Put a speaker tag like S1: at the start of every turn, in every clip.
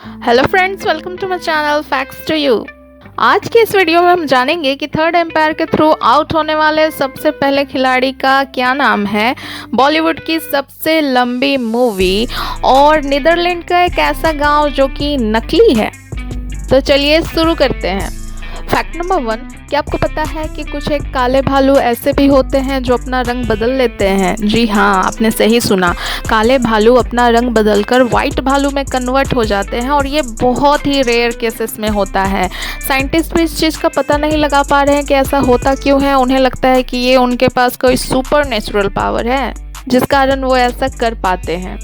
S1: Hello friends, welcome to my channel facts to you. आज के इस वीडियो में हम जानेंगे कि थर्ड एम्पायर के थ्रू आउट होने वाले सबसे पहले खिलाड़ी का क्या नाम है, बॉलीवुड की सबसे लंबी मूवी और नीदरलैंड का एक ऐसा गांव जो कि नकली है। तो चलिए शुरू करते हैं। फैक्ट नंबर 1, क्या आपको पता है कि कुछ एक काले भालू ऐसे भी होते हैं जो अपना रंग बदल लेते हैं? जी हाँ, आपने सही सुना। काले भालू अपना रंग बदलकर वाइट भालू में कन्वर्ट हो जाते हैं और ये बहुत ही रेयर केसेस में होता है। साइंटिस्ट भी इस चीज़ का पता नहीं लगा पा रहे हैं कि ऐसा होता क्यों है। उन्हें लगता है कि ये उनके पास कोई सुपर नेचुरल पावर है जिस कारण वो ऐसा कर पाते हैं।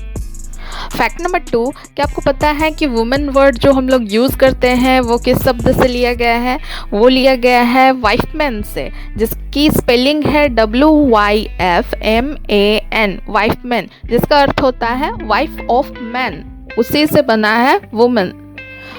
S1: फैक्ट नंबर 2, क्या आपको पता है कि वुमेन वर्ड जो हम लोग यूज़ करते हैं वो किस शब्द से लिया गया है? वो लिया गया है वाइफमैन से, जिसकी स्पेलिंग है WYFMAN, वाइफमैन, जिसका अर्थ होता है वाइफ ऑफ मैन। उसी से बना है वुमेन।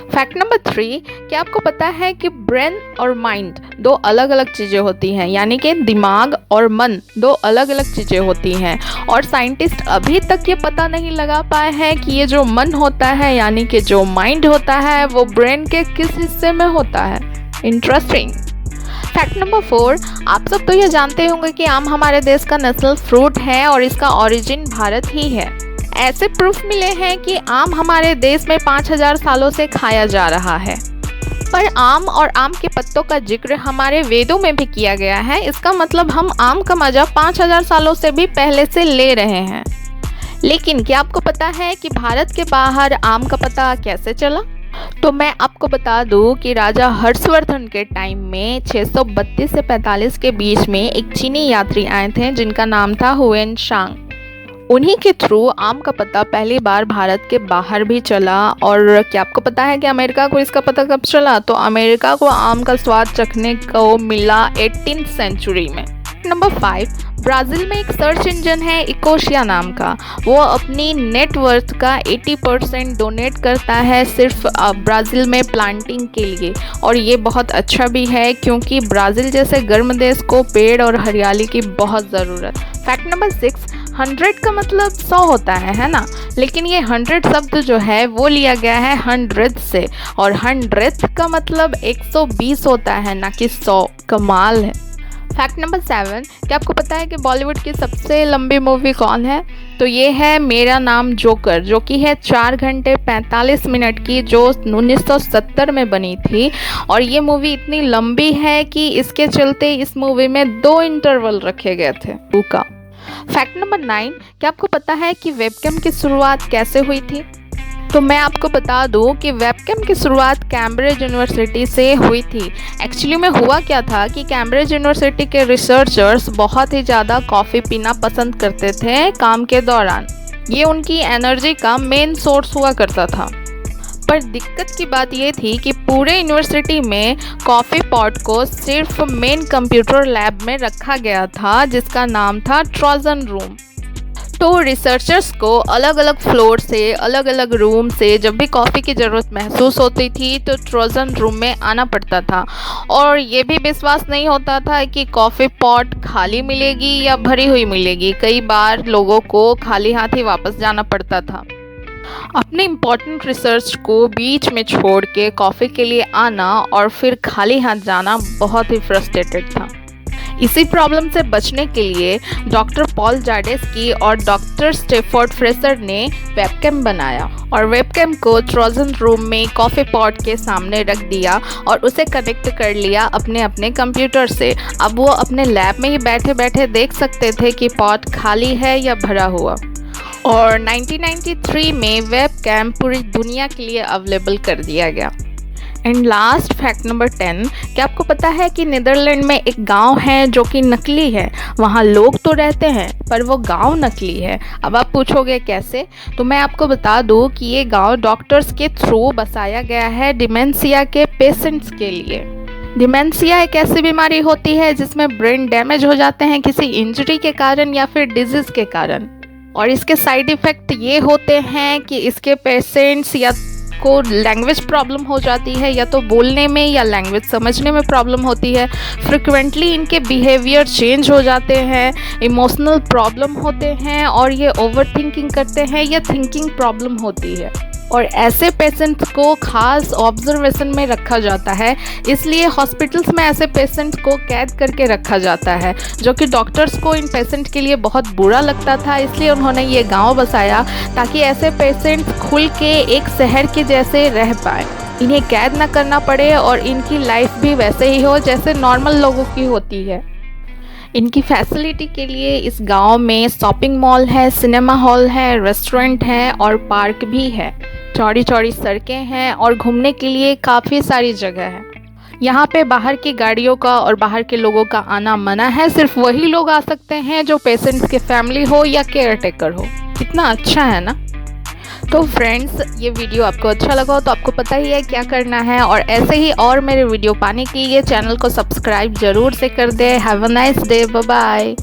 S1: फैक्ट नंबर 3, क्या आपको पता है कि ब्रेन और माइंड दो अलग अलग चीज़ें होती हैं, यानी कि दिमाग और मन दो अलग अलग चीज़ें होती हैं और साइंटिस्ट अभी तक ये पता नहीं लगा पाए हैं कि ये जो मन होता है यानी कि जो माइंड होता है वो ब्रेन के किस हिस्से में होता है। इंटरेस्टिंग। फैक्ट नंबर 4, आप सब तो ये जानते होंगे कि आम हमारे देश का नेशनल फ्रूट है और इसका ओरिजिन भारत ही है। ऐसे प्रूफ मिले हैं कि आम हमारे देश में 5000 सालों से खाया जा रहा है। पर आम और आम के पत्तों का जिक्र हमारे वेदों में भी किया गया है। इसका मतलब हम आम का मजा 5000 सालों से भी पहले से ले रहे हैं। लेकिन क्या आपको पता है कि भारत के बाहर आम का पता कैसे चला? तो मैं आपको बता दूं कि राजा हर्षवर्धन के टाइम में 632 से 45 के बीच में एक चीनी यात्री आए थे जिनका नाम था हुएन सांग। उन्हीं के थ्रू आम का पता पहली बार भारत के बाहर भी चला। और क्या आपको पता है कि अमेरिका को इसका पता कब चला? तो अमेरिका को आम का स्वाद चखने को मिला 18th सेंचुरी में। नंबर 5, ब्राज़ील में एक सर्च इंजन है इकोशिया नाम का। वो अपनी नेटवर्थ का 80% डोनेट करता है सिर्फ ब्राज़ील में प्लांटिंग के लिए, और ये बहुत अच्छा भी है क्योंकि ब्राज़ील जैसे गर्म देश को पेड़ और हरियाली की बहुत ज़रूरत। फैक्ट नंबर 6, 100 का मतलब 100 होता है ना? लेकिन ये 100 शब्द जो है वो लिया गया है 100th से, और 100th का मतलब 120 होता है, ना कि 100। कमाल है। फैक्ट नंबर 7, क्या आपको पता है कि बॉलीवुड की सबसे लंबी मूवी कौन है? तो ये है मेरा नाम जोकर, जो कि है 4 घंटे 45 मिनट की, जो 1970 में बनी थी। और ये मूवी इतनी लंबी है कि इसके चलते इस मूवी में 2 इंटरवल रखे गए थे का। फैक्ट नंबर 9, क्या आपको पता है कि वेबकैम की शुरुआत कैसे हुई थी? तो मैं आपको बता दूं कि वेबकैम की शुरुआत कैम्ब्रिज यूनिवर्सिटी से हुई थी। एक्चुअली में हुआ क्या था कि कैम्ब्रिज यूनिवर्सिटी के रिसर्चर्स बहुत ही ज़्यादा कॉफ़ी पीना पसंद करते थे काम के दौरान। ये उनकी एनर्जी का मेन सोर्स हुआ करता था। पर दिक्कत की बात ये थी कि पूरे यूनिवर्सिटी में कॉफ़ी पॉट को सिर्फ मेन कंप्यूटर लैब में रखा गया था जिसका नाम था ट्रोजन रूम। तो रिसर्चर्स को अलग अलग फ्लोर से, अलग अलग रूम से जब भी कॉफ़ी की ज़रूरत महसूस होती थी तो ट्रोजन रूम में आना पड़ता था। और ये भी विश्वास नहीं होता था कि कॉफ़ी पॉट खाली मिलेगी या भरी हुई मिलेगी। कई बार लोगों को खाली हाथ ही वापस जाना पड़ता था। अपने इम्पॉर्टेंट रिसर्च को बीच में छोड़ के कॉफ़ी के लिए आना और फिर खाली हाथ जाना बहुत ही फ्रस्ट्रेटेड था। इसी प्रॉब्लम से बचने के लिए डॉक्टर पॉल जाडेस्की और डॉक्टर स्टेफोर्ड फ्रेसर ने वेबकैम बनाया और वेबकैम को ट्रोजन रूम में कॉफ़ी पॉट के सामने रख दिया और उसे कनेक्ट कर लिया अपने अपने कंप्यूटर से। अब वो अपने लैब में ही बैठे बैठे देख सकते थे कि पॉट खाली है या भरा हुआ। और 1993 में वेबकैम पूरी दुनिया के लिए अवेलेबल कर दिया गया। एंड लास्ट फैक्ट नंबर 10, क्या आपको पता है कि नीदरलैंड में एक गांव है जो कि नकली है? वहाँ लोग तो रहते हैं पर वो गांव नकली है। अब आप पूछोगे कैसे? तो मैं आपको बता दूं कि ये गांव डॉक्टर्स के थ्रू बसाया गया है डिमेंशिया के पेशेंट्स के लिए। डिमेंशिया एक ऐसी बीमारी होती है जिसमें ब्रेन डैमेज हो जाते हैं किसी इंजरी के कारण या फिर डिजीज़ के कारण, और इसके साइड इफ़ेक्ट ये होते हैं कि इसके पेशेंट्स या को लैंग्वेज प्रॉब्लम हो जाती है, या तो बोलने में या लैंग्वेज समझने में प्रॉब्लम होती है। फ्रिक्वेंटली इनके बिहेवियर चेंज हो जाते हैं, इमोशनल प्रॉब्लम होते हैं और ये ओवर थिंकिंग करते हैं या थिंकिंग प्रॉब्लम होती है। और ऐसे पेशेंट्स को खास ऑब्जर्वेशन में रखा जाता है। इसलिए हॉस्पिटल्स में ऐसे पेशेंट को कैद करके रखा जाता है, जो कि डॉक्टर्स को इन पेशेंट के लिए बहुत बुरा लगता था। इसलिए उन्होंने ये गांव बसाया ताकि ऐसे पेशेंट खुल के एक शहर के जैसे रह पाए, इन्हें कैद ना करना पड़े और इनकी लाइफ भी वैसे ही हो जैसे नॉर्मल लोगों की होती है। इनकी फैसिलिटी के लिए इस गांव में शॉपिंग मॉल है, सिनेमा हॉल है, रेस्टोरेंट है और पार्क भी है। चौड़ी चौड़ी सड़कें हैं और घूमने के लिए काफ़ी सारी जगह है। यहाँ पे बाहर की गाड़ियों का और बाहर के लोगों का आना मना है। सिर्फ वही लोग आ सकते हैं जो पेशेंट्स के फैमिली हो या केयर टेकर हो। कितना अच्छा है ना। तो फ्रेंड्स, ये वीडियो आपको अच्छा लगा हो तो आपको पता ही है क्या करना है, और ऐसे ही और मेरे वीडियो पाने के लिए चैनल को सब्सक्राइब ज़रूर से कर दे। Have a nice day, bye bye.